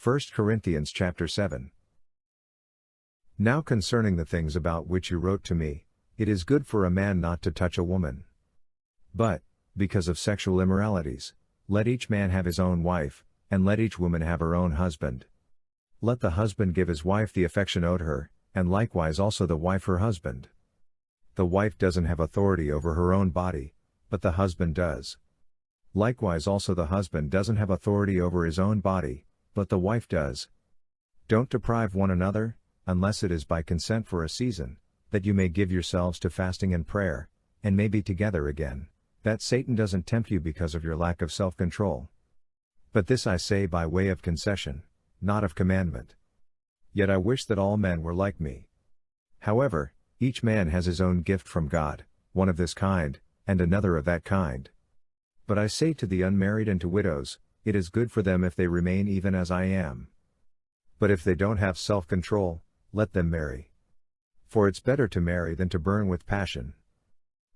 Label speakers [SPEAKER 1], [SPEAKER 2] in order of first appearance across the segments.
[SPEAKER 1] 1 Corinthians chapter 7. Now concerning the things about which you wrote to me, it is good for a man not to touch a woman. But, because of sexual immoralities, let each man have his own wife, and let each woman have her own husband. Let the husband give his wife the affection owed her, and likewise also the wife her husband. The wife doesn't have authority over her own body, but the husband does. Likewise also the husband doesn't have authority over his own body, but the wife does. Don't deprive one another, unless it is by consent for a season, that you may give yourselves to fasting and prayer, and may be together again, that Satan doesn't tempt you because of your lack of self-control. But this I say by way of concession, not of commandment. Yet I wish that all men were like me. However, each man has his own gift from God, one of this kind, and another of that kind. But I say to the unmarried and to widows, it is good for them if they remain even as I am. But if they don't have self-control, let them marry. For it's better to marry than to burn with passion.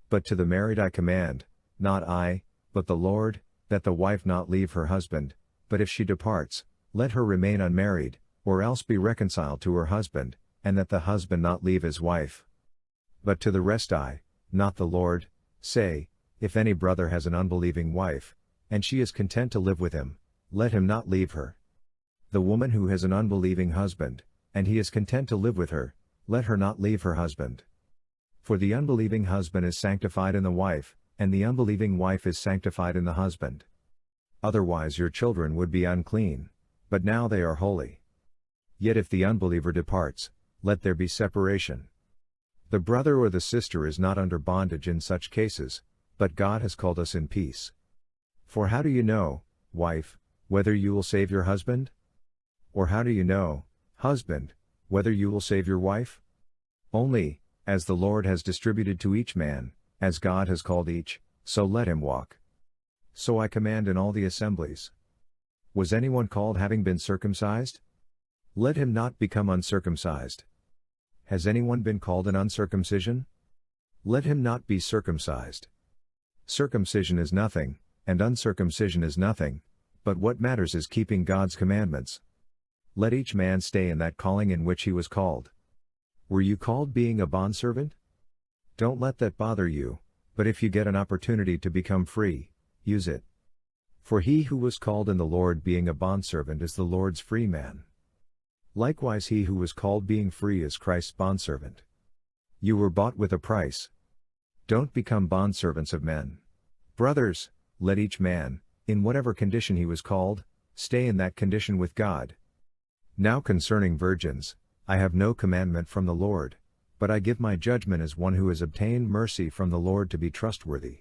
[SPEAKER 1] But to the married I command, not I, but the Lord, that the wife not leave her husband, but if she departs, let her remain unmarried, or else be reconciled to her husband, and that the husband not leave his wife. But to the rest I, not the Lord, say, if any brother has an unbelieving wife, and she is content to live with him, let him not leave her. The woman who has an unbelieving husband, and he is content to live with her, let her not leave her husband. For the unbelieving husband is sanctified in the wife, and the unbelieving wife is sanctified in the husband. Otherwise your children would be unclean, but now they are holy. Yet if the unbeliever departs, let there be separation. The brother or the sister is not under bondage in such cases, but God has called us in peace. For how do you know, wife, whether you will save your husband? Or how do you know, husband, whether you will save your wife? Only, as the Lord has distributed to each man, as God has called each, so let him walk. So I command in all the assemblies. Was anyone called having been circumcised? Let him not become uncircumcised. Has anyone been called in uncircumcision? Let him not be circumcised. Circumcision is nothing, and uncircumcision is nothing, but what matters is keeping God's commandments. Let each man stay in that calling in which he was called. Were you called being a bondservant? Don't let that bother you, but if you get an opportunity to become free, use it. For he who was called in the Lord being a bondservant is the Lord's free man. Likewise he who was called being free is Christ's bondservant. You were bought with a price. Don't become bondservants of men. Brothers, let each man, in whatever condition he was called, stay in that condition with God. Now concerning virgins, I have no commandment from the Lord, but I give my judgment as one who has obtained mercy from the Lord to be trustworthy.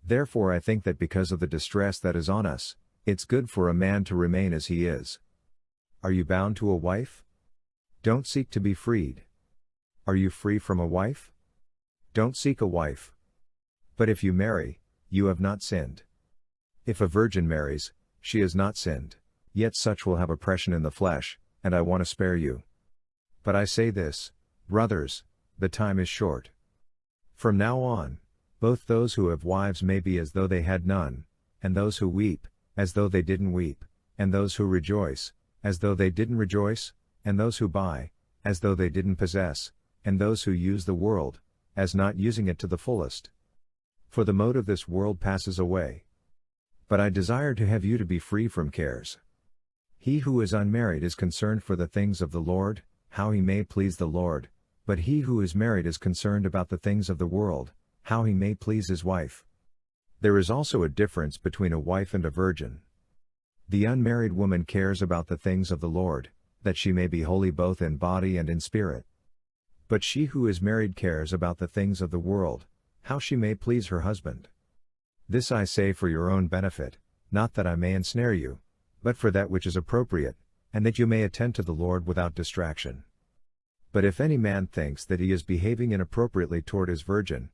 [SPEAKER 1] Therefore I think that because of the distress that is on us, it's good for a man to remain as he is. Are you bound to a wife? Don't seek to be freed. Are you free from a wife? Don't seek a wife. But if you marry, you have not sinned. If a virgin marries, she has not sinned, yet such will have oppression in the flesh, and I want to spare you. But I say this, brothers, the time is short. From now on, both those who have wives may be as though they had none, and those who weep, as though they didn't weep, and those who rejoice, as though they didn't rejoice, and those who buy, as though they didn't possess, and those who use the world, as not using it to the fullest. For the mode of this world passes away. But I desire to have you to be free from cares. He who is unmarried is concerned for the things of the Lord, how he may please the Lord, but he who is married is concerned about the things of the world, how he may please his wife. There is also a difference between a wife and a virgin. The unmarried woman cares about the things of the Lord, that she may be holy both in body and in spirit. But she who is married cares about the things of the world, how she may please her husband. This I say for your own benefit, not that I may ensnare you, but for that which is appropriate, and that you may attend to the Lord without distraction. But if any man thinks that he is behaving inappropriately toward his virgin,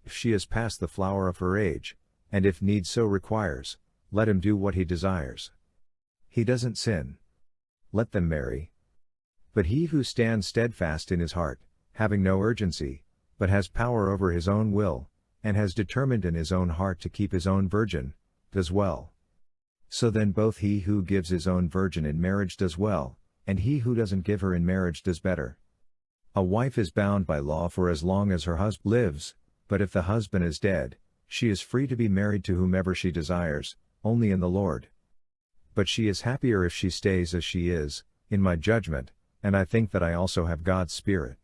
[SPEAKER 1] if she is past the flower of her age, and if need so requires, let him do what he desires. He doesn't sin. Let them marry. But he who stands steadfast in his heart, having no urgency, but has power over his own will, and has determined in his own heart to keep his own virgin, does well. So then both he who gives his own virgin in marriage does well, and he who doesn't give her in marriage does better. A wife is bound by law for as long as her husband lives, but if the husband is dead, she is free to be married to whomever she desires, only in the Lord. But she is happier if she stays as she is, in my judgment, and I think that I also have God's Spirit.